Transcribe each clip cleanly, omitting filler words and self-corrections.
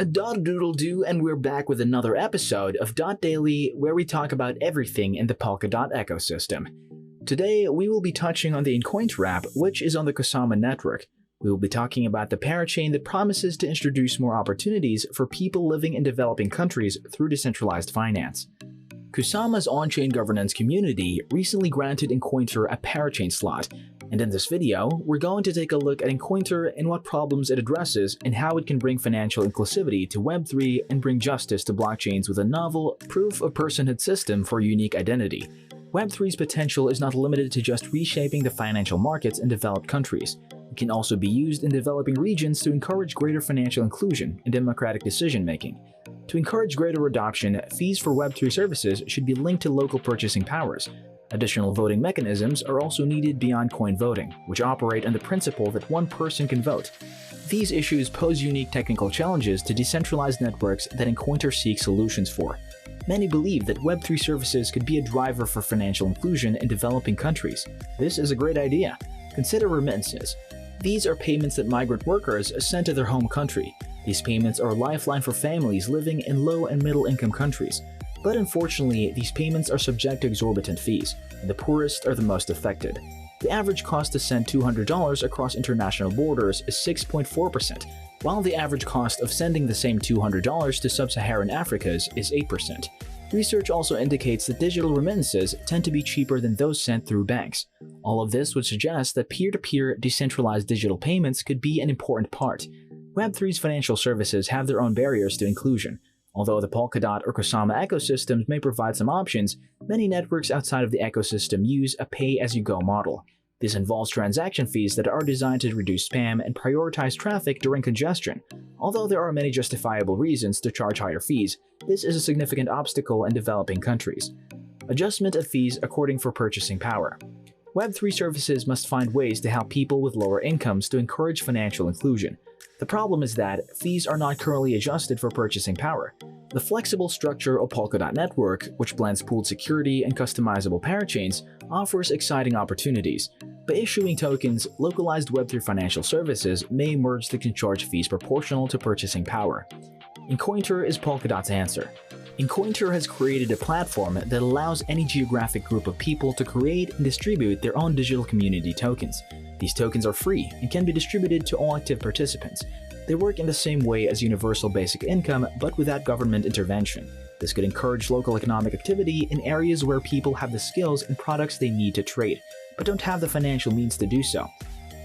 A doodle-doo, and we're back with another episode of Dot Daily, where we talk about everything in the Polkadot ecosystem. Today, we will be touching on the Encointer app, which is on the Kusama network. We will be talking about the parachain that promises to introduce more opportunities for people living in developing countries through decentralized finance. Kusama's on-chain governance community recently granted Encointer a parachain slot, and in this video, we're going to take a look at Encointer and what problems it addresses and how it can bring financial inclusivity to Web3 and bring justice to blockchains with a novel proof-of-personhood system for unique identity. Web3's potential is not limited to just reshaping the financial markets in developed countries. It can also be used in developing regions to encourage greater financial inclusion and democratic decision-making. To encourage greater adoption, fees for Web3 services should be linked to local purchasing powers. Additional voting mechanisms are also needed beyond coin voting, which operate on the principle that one person can vote. These issues pose unique technical challenges to decentralized networks that Encointer seeks solutions for. Many believe that Web3 services could be a driver for financial inclusion in developing countries. This is a great idea. Consider remittances. These are payments that migrant workers send to their home country. These payments are a lifeline for families living in low and middle income countries. But unfortunately, these payments are subject to exorbitant fees, and the poorest are the most affected. The average cost to send $200 across international borders is 6.4%, while the average cost of sending the same $200 to sub-Saharan Africa is 8%. Research also indicates that digital remittances tend to be cheaper than those sent through banks. All of this would suggest that peer-to-peer decentralized digital payments could be an important part. Web3's financial services have their own barriers to inclusion. Although the Polkadot or Kusama ecosystems may provide some options, many networks outside of the ecosystem use a pay-as-you-go model. This involves transaction fees that are designed to reduce spam and prioritize traffic during congestion. Although there are many justifiable reasons to charge higher fees, this is a significant obstacle in developing countries. Adjustment of fees according for purchasing power. Web3 services must find ways to help people with lower incomes to encourage financial inclusion. The problem is that fees are not currently adjusted for purchasing power. The flexible structure of Polkadot network, which blends pooled security and customizable parachains, offers exciting opportunities. By issuing tokens, localized Web3 financial services may emerge that can charge fees proportional to purchasing power. Encointer is Polkadot's answer. Encointer has created a platform that allows any geographic group of people to create and distribute their own digital community tokens. These tokens are free and can be distributed to all active participants. They work in the same way as universal basic income, but without government intervention. This could encourage local economic activity in areas where people have the skills and products they need to trade, but don't have the financial means to do so.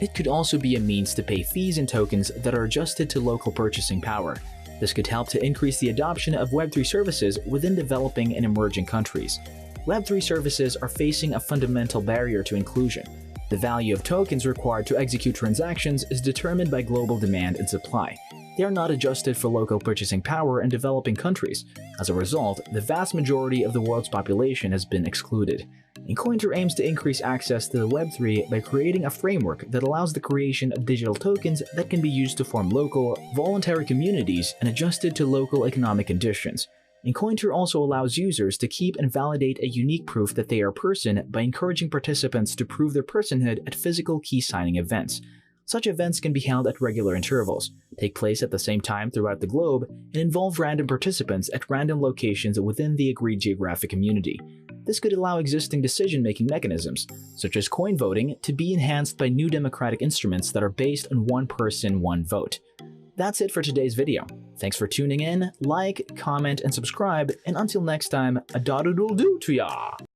It could also be a means to pay fees in tokens that are adjusted to local purchasing power. This could help to increase the adoption of Web3 services within developing and emerging countries. Web3 services are facing a fundamental barrier to inclusion. The value of tokens required to execute transactions is determined by global demand and supply. They are not adjusted for local purchasing power in developing countries. As a result, the vast majority of the world's population has been excluded. Encointer aims to increase access to the Web3 by creating a framework that allows the creation of digital tokens that can be used to form local, voluntary communities and adjusted to local economic conditions. Encointer also allows users to keep and validate a unique proof that they are a person by encouraging participants to prove their personhood at physical key signing events. Such events can be held at regular intervals, take place at the same time throughout the globe, and involve random participants at random locations within the agreed geographic community. This could allow existing decision-making mechanisms, such as coin voting, to be enhanced by new democratic instruments that are based on one person, one vote. That's it for today's video. Thanks for tuning in, like, comment, and subscribe, and until next time, a doodle-doo to ya!